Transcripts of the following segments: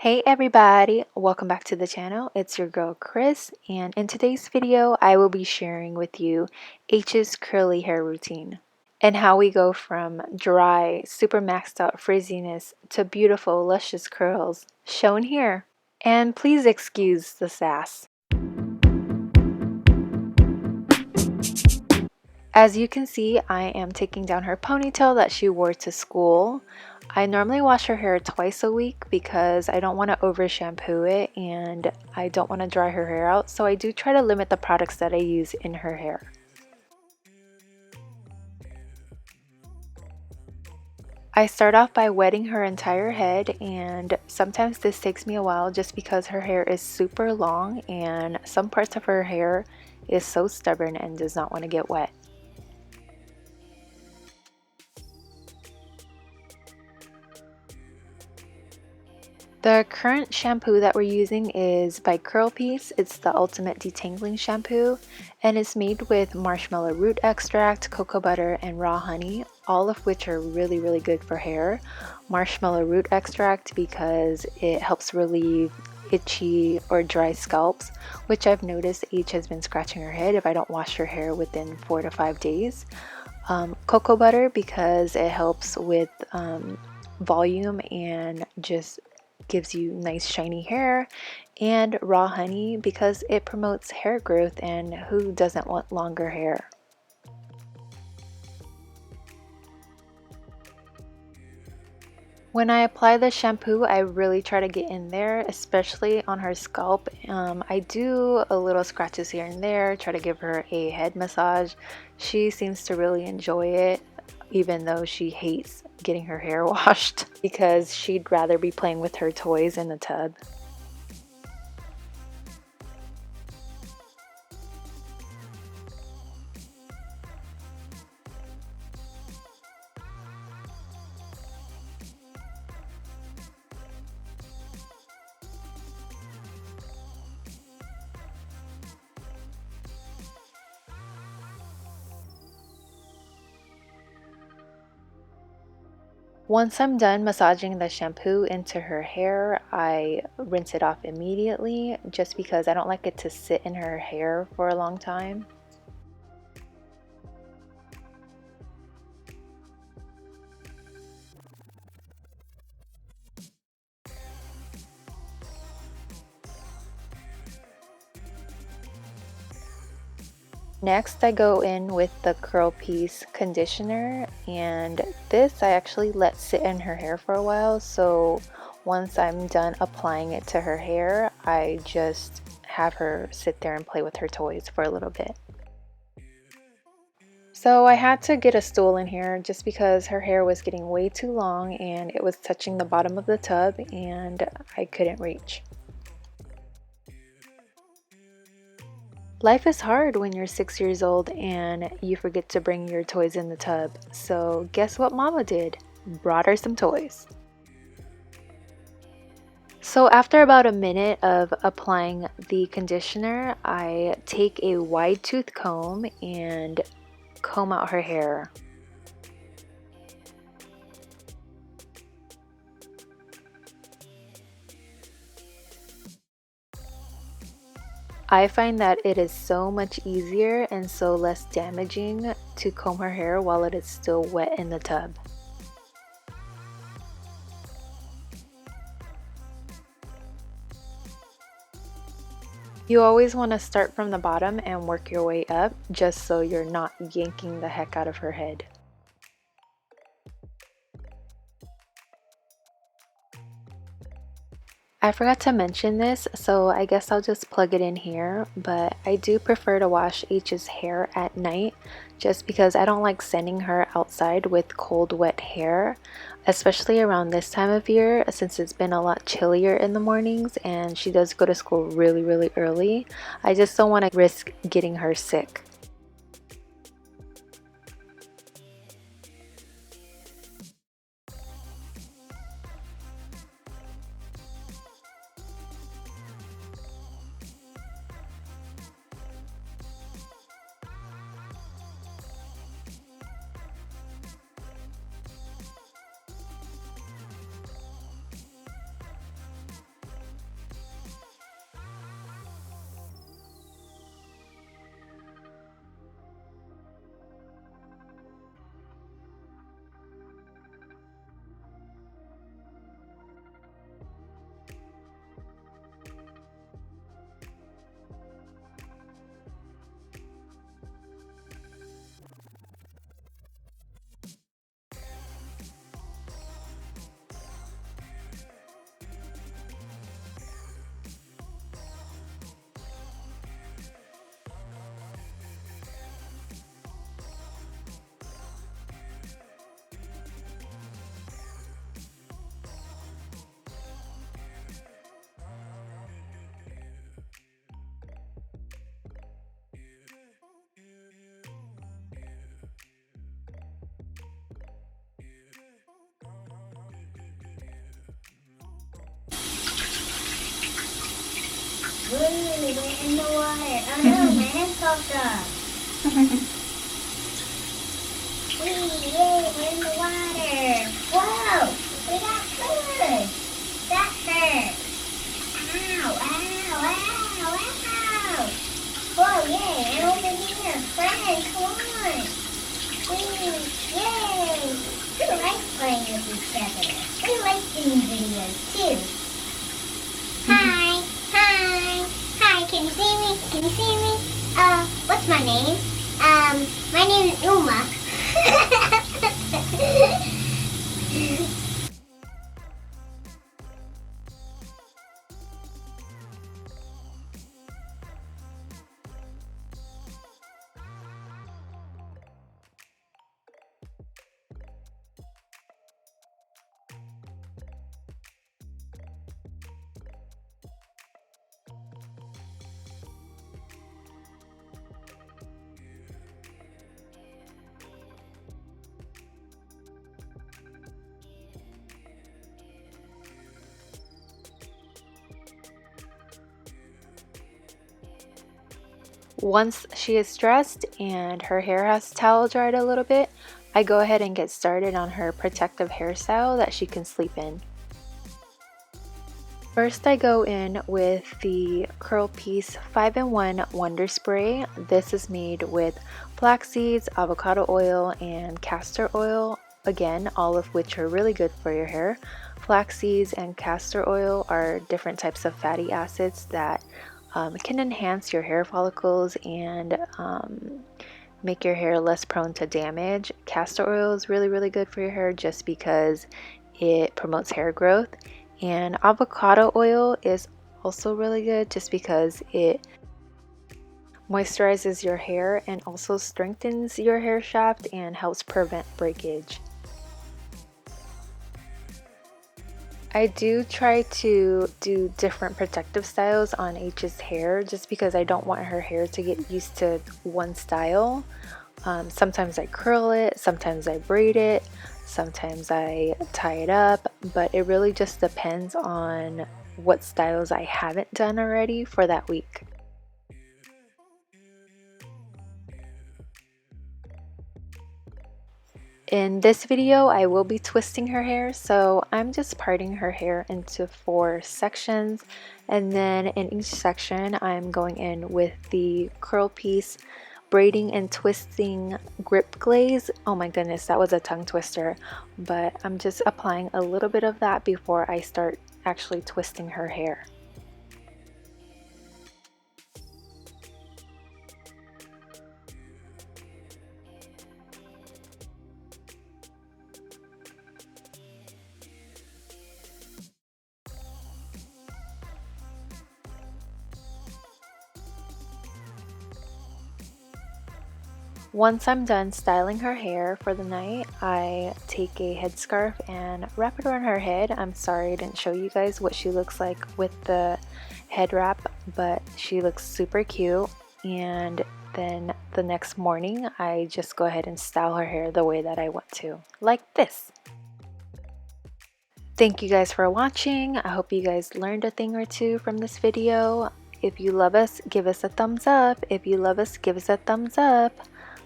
Hey everybody, welcome back to the channel. It's your girl Chris, and in today's video I will be sharing with you H's curly hair routine and how we go from dry, super maxed out frizziness to beautiful luscious curls shown here. And please excuse the sass. As you can see, I am taking down her ponytail that she wore to school. I normally wash her hair twice a week because I don't want to over shampoo it and I don't want to dry her hair out, so I do try to limit the products that I use in her hair. I start off by wetting her entire head, and sometimes this takes me a while just because her hair is super long and some parts of her hair is so stubborn and does not want to get wet. The current shampoo that we're using is by Curl Piece. It's the ultimate detangling shampoo, and it's made with marshmallow root extract, cocoa butter, and raw honey, all of which are really good for hair. Marshmallow root extract because it helps relieve itchy or dry scalps, which I've noticed H has been scratching her head if I don't wash her hair within 4 to 5 days. Cocoa butter because it helps with volume and just gives you nice shiny hair, and raw honey because it promotes hair growth, and who doesn't want longer hair? When I apply the shampoo, I really try to get in there, especially on her scalp. I do a little scratches here and there, try to give her a head massage. She seems to really enjoy it, even though she hates getting her hair washed because she'd rather be playing with her toys in the tub. Once I'm done massaging the shampoo into her hair, I rinse it off immediately just because I don't like it to sit in her hair for a long time. Next, I go in with the Curl Piece conditioner, and this I actually let sit in her hair for a while, so once I'm done applying it to her hair, I just have her sit there and play with her toys for a little bit. So I had to get a stool in here just because her hair was getting way too long and it was touching the bottom of the tub and I couldn't reach. Life is hard when you're 6 years old and you forget to bring your toys in the tub. So guess what Mama did? Brought her some toys. So after about a minute of applying the conditioner, I take a wide tooth comb and comb out her hair. I find that it is so much easier and so less damaging to comb her hair while it is still wet in the tub. You always want to start from the bottom and work your way up just so you're not yanking the heck out of her head. I forgot to mention this, so I guess I'll just plug it in here, but I do prefer to wash H's hair at night just because I don't like sending her outside with cold wet hair, especially around this time of year since it's been a lot chillier in the mornings and she does go to school really early. I just don't want to risk getting her sick. Woo, we're in the water. Oh no, my hand popped off. Wee, yay, we're in the water. Whoa, we got food. That hurt. Ow, ow, ow, ow. Whoa, yay, and over here. Friend, come on. Wee, yay. We like playing with each other. We like doing videos too. Hi, hi, hi, can you see me? Can you see me? What's my name? My name is Uma. Once she is dressed and her hair has towel dried a little bit, I go ahead and get started on her protective hairstyle that she can sleep in. First, I go in with the Curl Piece 5-in-1 Wonder Spray. This is made with flaxseeds, avocado oil, and castor oil. Again, all of which are really good for your hair. Flax seeds and castor oil are different types of fatty acids that can enhance your hair follicles and make your hair less prone to damage. Castor oil is really good for your hair just because it promotes hair growth, and avocado oil is also really good just because it moisturizes your hair and also strengthens your hair shaft and helps prevent breakage. I do try to do different protective styles on H's hair just because I don't want her hair to get used to one style. Sometimes I curl it, sometimes I braid it, sometimes I tie it up, but it really just depends on what styles I haven't done already for that week. In this video, I will be twisting her hair, so I'm just parting her hair into 4 sections, and then in each section, I'm going in with the curl piece, braiding and twisting grip glaze. Oh my goodness, that was a tongue twister, but I'm just applying a little bit of that before I start actually twisting her hair. Once I'm done styling her hair for the night, I take a headscarf and wrap it around her head. I'm sorry I didn't show you guys what she looks like with the head wrap, but she looks super cute. And then the next morning, I just go ahead and style her hair the way that I want to, like this. Thank you guys for watching. I hope you guys learned a thing or two from this video. If you love us, give us a thumbs up. If you love us, give us a thumbs up.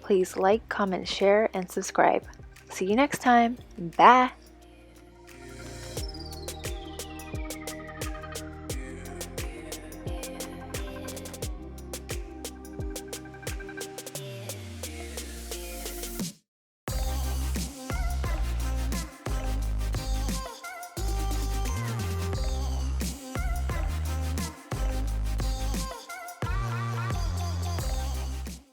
Please like, comment, share, and subscribe. See you next time. Bye.